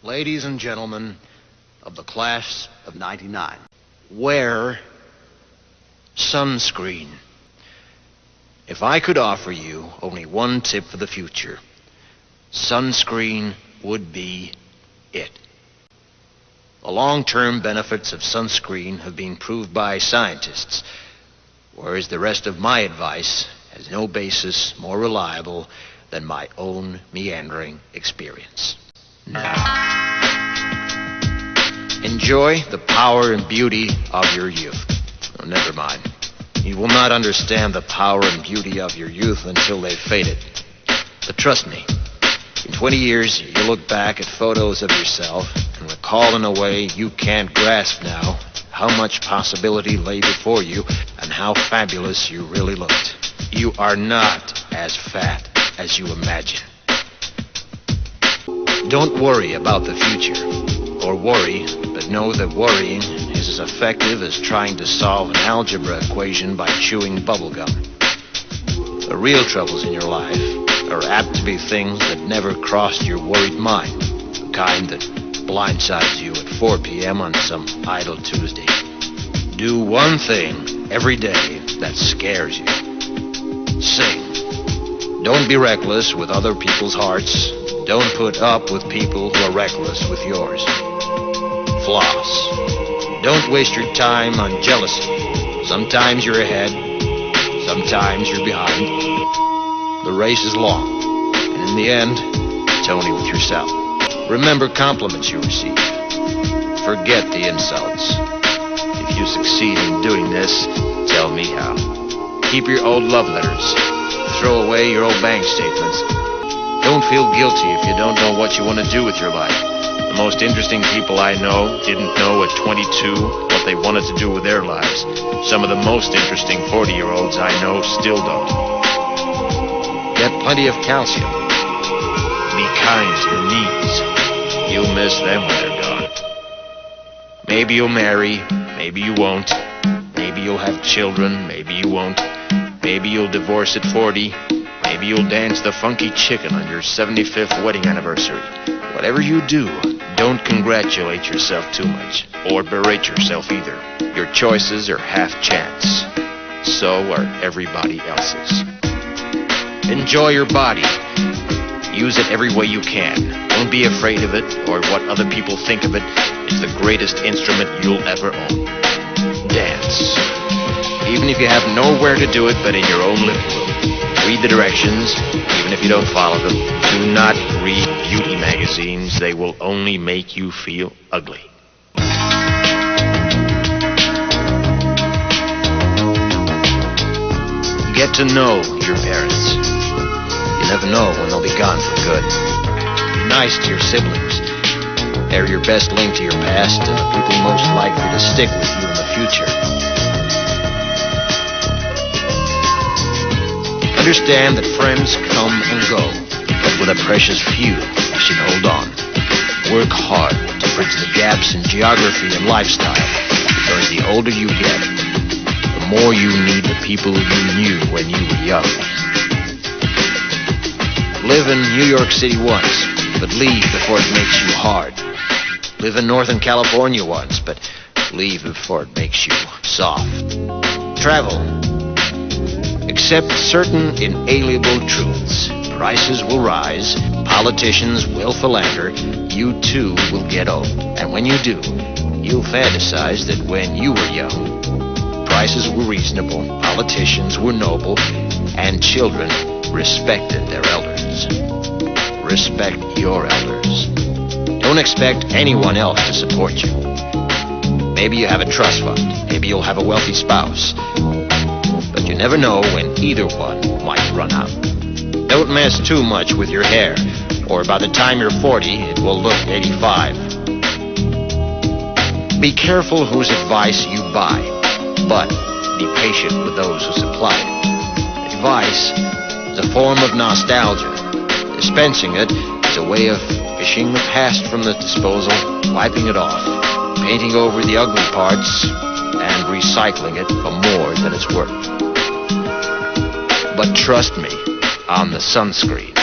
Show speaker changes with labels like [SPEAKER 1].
[SPEAKER 1] Ladies and gentlemen of the class of '99, wear sunscreen. If I could offer you only one tip for the future, sunscreen would be it. The long-term benefits of sunscreen have been proved by scientists, whereas the rest of my advice has no basis more reliable than my own meandering experience. Now, enjoy the power and beauty of your youth. Oh, never mind. You will not understand the power and beauty of your youth until they've faded. But trust me, in 20 years, you'll look back at photos of yourself and recall in a way you can't grasp now how much possibility lay before you and how fabulous you really looked. You are not as fat as you imagine. Don't worry about the future, or worry, but know that worrying is as effective as trying to solve an algebra equation by chewing bubblegum. The real troubles in your life are apt to be things that never crossed your worried mind, the kind that blindsides you at 4 p.m. on some idle Tuesday. Do one thing every day that scares you. Sing. Don't be reckless with other people's hearts. Don't put up with people who are reckless with yours. Floss. Don't waste your time on jealousy. Sometimes you're ahead, sometimes you're behind. The race is long, and in the end, it's only with yourself. Remember compliments you receive. Forget the insults. If you succeed in doing this, tell me how. Keep your old love letters. Throw away your old bank statements. Don't feel guilty if you don't know what you want to do with your life. The most interesting people I know didn't know at 22 what they wanted to do with their lives. Some of the most interesting 40-year-olds I know still don't. Get plenty of calcium. Be kind to your knees. You'll miss them when they're gone. Maybe you'll marry, maybe you won't. Maybe you'll have children, maybe you won't. Maybe you'll divorce at 40. Maybe you'll dance the funky chicken on your 75th wedding anniversary. Whatever you do, don't congratulate yourself too much, or berate yourself either. Your choices are half chance. So are everybody else's. Enjoy your body. Use it every way you can. Don't be afraid of it, or what other people think of it. It's the greatest instrument you'll ever own. Dance. Even if you have nowhere to do it but in your own living room. Read the directions, even if you don't follow them. Do not read beauty magazines. They will only make you feel ugly. Get to know your parents. You never know when they'll be gone for good. Be nice to your siblings. They're your best link to your past and the people most likely to stick with you in the future. Understand that friends come and go, but with a precious few, you should hold on. Work hard to bridge the gaps in geography and lifestyle, because the older you get, the more you need the people you knew when you were young. Live in New York City once, but leave before it makes you hard. Live in Northern California once, but leave before it makes you soft. Travel. Accept certain inalienable truths. Prices will rise, politicians will philander, you too will get old. And when you do, you'll fantasize that when you were young, prices were reasonable, politicians were noble, and children respected their elders. Respect your elders. Don't expect anyone else to support you. Maybe you have a trust fund, maybe you'll have a wealthy spouse. But you never know when either one might run out. Don't mess too much with your hair, or by the time you're 40, it will look 85. Be careful whose advice you buy, but be patient with those who supply it. Advice is a form of nostalgia. Dispensing it is a way of fishing the past from the disposal, wiping it off, painting over the ugly parts, and recycling it for more than it's worth. But trust me on the sunscreen.